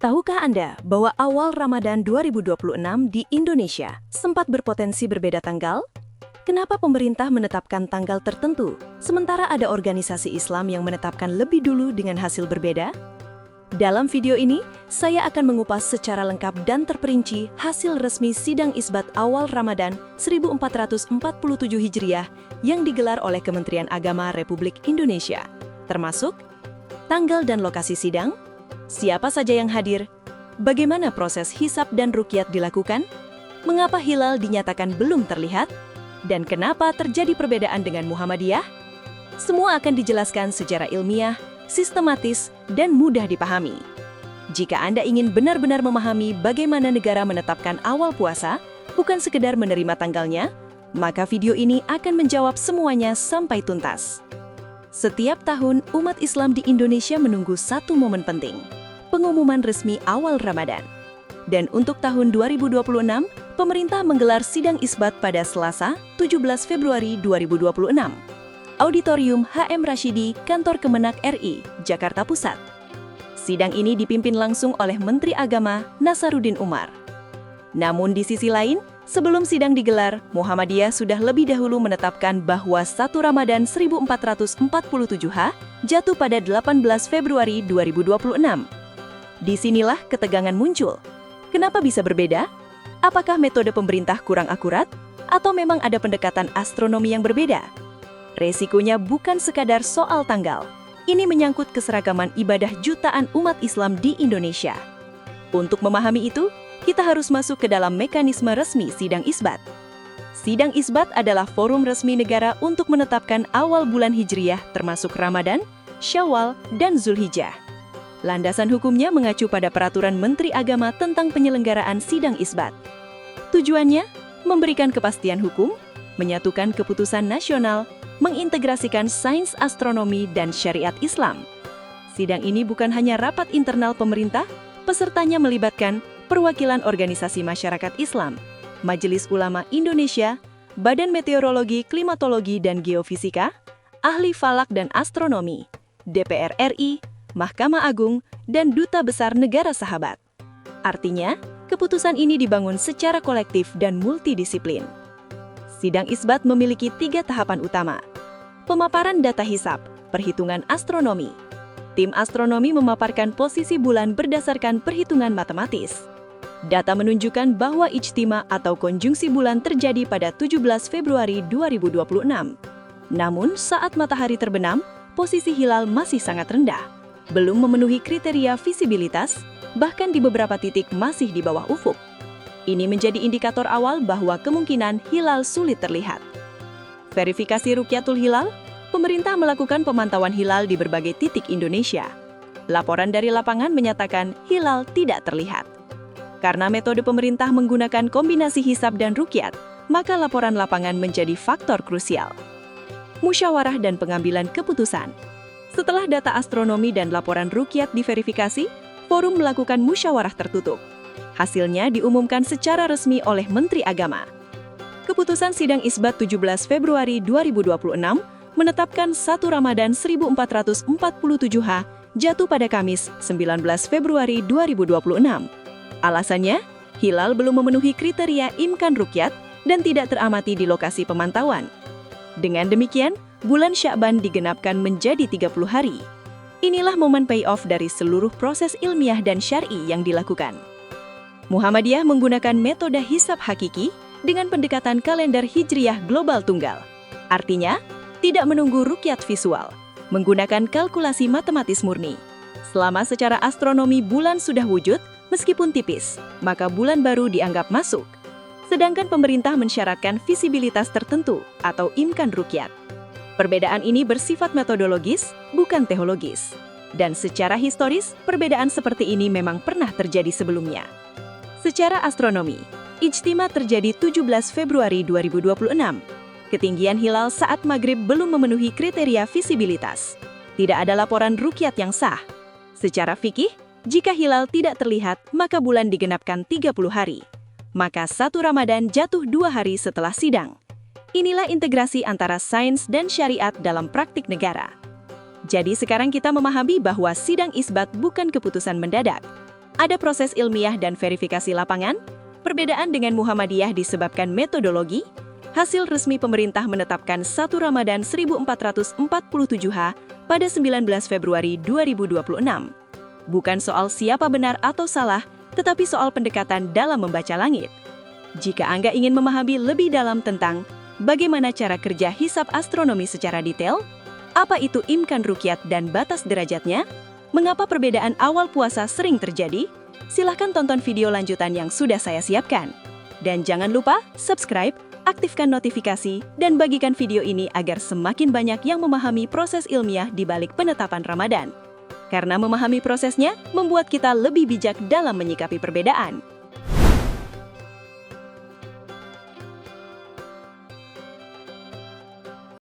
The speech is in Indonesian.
Tahukah Anda bahwa awal Ramadan 2026 di Indonesia sempat berpotensi berbeda tanggal? Kenapa pemerintah menetapkan tanggal tertentu, sementara ada organisasi Islam yang menetapkan lebih dulu dengan hasil berbeda? Dalam video ini, saya akan mengupas secara lengkap dan terperinci hasil resmi Sidang Isbat awal Ramadan 1447 Hijriah yang digelar oleh Kementerian Agama Republik Indonesia, termasuk tanggal dan lokasi sidang, siapa saja yang hadir, bagaimana proses hisab dan ruqyat dilakukan, mengapa hilal dinyatakan belum terlihat, dan kenapa terjadi perbedaan dengan Muhammadiyah? Semua akan dijelaskan secara ilmiah, sistematis, dan mudah dipahami. Jika Anda ingin benar-benar memahami bagaimana negara menetapkan awal puasa, bukan sekedar menerima tanggalnya, maka video ini akan menjawab semuanya sampai tuntas. Setiap tahun, umat Islam di Indonesia menunggu satu momen penting, pengumuman resmi awal Ramadan. Dan untuk tahun 2026, pemerintah menggelar sidang isbat pada Selasa, 17 Februari 2026. Auditorium HM Rashidi, Kantor Kemenak RI, Jakarta Pusat. Sidang ini dipimpin langsung oleh Menteri Agama Nasaruddin Umar. Namun di sisi lain, sebelum sidang digelar, Muhammadiyah sudah lebih dahulu menetapkan bahwa 1 Ramadan 1447H jatuh pada 18 Februari 2026. Disinilah ketegangan muncul. Kenapa bisa berbeda? Apakah metode pemerintah kurang akurat? Atau memang ada pendekatan astronomi yang berbeda? Resikonya bukan sekadar soal tanggal. Ini menyangkut keseragaman ibadah jutaan umat Islam di Indonesia. Untuk memahami itu, kita harus masuk ke dalam mekanisme resmi Sidang Isbat. Sidang Isbat adalah forum resmi negara untuk menetapkan awal bulan Hijriah termasuk Ramadan, Syawal, dan Zulhijjah. Landasan hukumnya mengacu pada Peraturan Menteri Agama tentang penyelenggaraan Sidang Isbat. Tujuannya, memberikan kepastian hukum, menyatukan keputusan nasional, mengintegrasikan sains astronomi dan syariat Islam. Sidang ini bukan hanya rapat internal pemerintah, pesertanya melibatkan perwakilan organisasi masyarakat Islam, Majelis Ulama Indonesia, Badan Meteorologi, Klimatologi, dan Geofisika, ahli falak dan astronomi, DPR RI, Mahkamah Agung, dan Duta Besar Negara Sahabat. Artinya, keputusan ini dibangun secara kolektif dan multidisiplin. Sidang Isbat memiliki 3 tahapan utama. Pemaparan data hisab, perhitungan astronomi. Tim astronomi memaparkan posisi bulan berdasarkan perhitungan matematis. Data menunjukkan bahwa ijtima atau konjungsi bulan terjadi pada 17 Februari 2026. Namun, saat matahari terbenam, posisi hilal masih sangat rendah. Belum memenuhi kriteria visibilitas, bahkan di beberapa titik masih di bawah ufuk. Ini menjadi indikator awal bahwa kemungkinan hilal sulit terlihat. Verifikasi Ruqyatul Hilal, pemerintah melakukan pemantauan hilal di berbagai titik Indonesia. Laporan dari lapangan menyatakan hilal tidak terlihat. Karena metode pemerintah menggunakan kombinasi hisab dan ruqyat, maka laporan lapangan menjadi faktor krusial. Musyawarah dan pengambilan keputusan. Setelah data astronomi dan laporan ruqyat diverifikasi, forum melakukan musyawarah tertutup. Hasilnya diumumkan secara resmi oleh Menteri Agama. Keputusan Sidang Isbat 17 Februari 2026 menetapkan 1 Ramadan 1447H jatuh pada Kamis 19 Februari 2026. Alasannya, hilal belum memenuhi kriteria imkan ruqyat dan tidak teramati di lokasi pemantauan. Dengan demikian, bulan Sya'ban digenapkan menjadi 30 hari. Inilah momen payoff dari seluruh proses ilmiah dan syar'i yang dilakukan. Muhammadiyah menggunakan metode hisab hakiki dengan pendekatan kalender Hijriyah global tunggal. Artinya, tidak menunggu ruqyat visual, menggunakan kalkulasi matematis murni. Selama secara astronomi bulan sudah wujud, meskipun tipis, maka bulan baru dianggap masuk. Sedangkan pemerintah mensyaratkan visibilitas tertentu atau imkan ruqyat. Perbedaan ini bersifat metodologis, bukan teologis. Dan secara historis, perbedaan seperti ini memang pernah terjadi sebelumnya. Secara astronomi, ijtima terjadi 17 Februari 2026. Ketinggian hilal saat maghrib belum memenuhi kriteria visibilitas. Tidak ada laporan ruqyat yang sah. Secara fikih, jika hilal tidak terlihat, maka bulan digenapkan 30 hari. Maka 1 Ramadan jatuh 2 hari setelah sidang. Inilah integrasi antara sains dan syariat dalam praktik negara. Jadi sekarang kita memahami bahwa sidang isbat bukan keputusan mendadak. Ada proses ilmiah dan verifikasi lapangan. Perbedaan dengan Muhammadiyah disebabkan metodologi. Hasil resmi pemerintah menetapkan 1 Ramadan 1447H pada 19 Februari 2026. Bukan soal siapa benar atau salah, tetapi soal pendekatan dalam membaca langit. Jika Angga ingin memahami lebih dalam tentang bagaimana cara kerja hisab astronomi secara detail, apa itu imkan ruqyat dan batas derajatnya, mengapa perbedaan awal puasa sering terjadi, silahkan tonton video lanjutan yang sudah saya siapkan. Dan jangan lupa subscribe, aktifkan notifikasi, dan bagikan video ini agar semakin banyak yang memahami proses ilmiah di balik penetapan Ramadan. Karena memahami prosesnya, membuat kita lebih bijak dalam menyikapi perbedaan.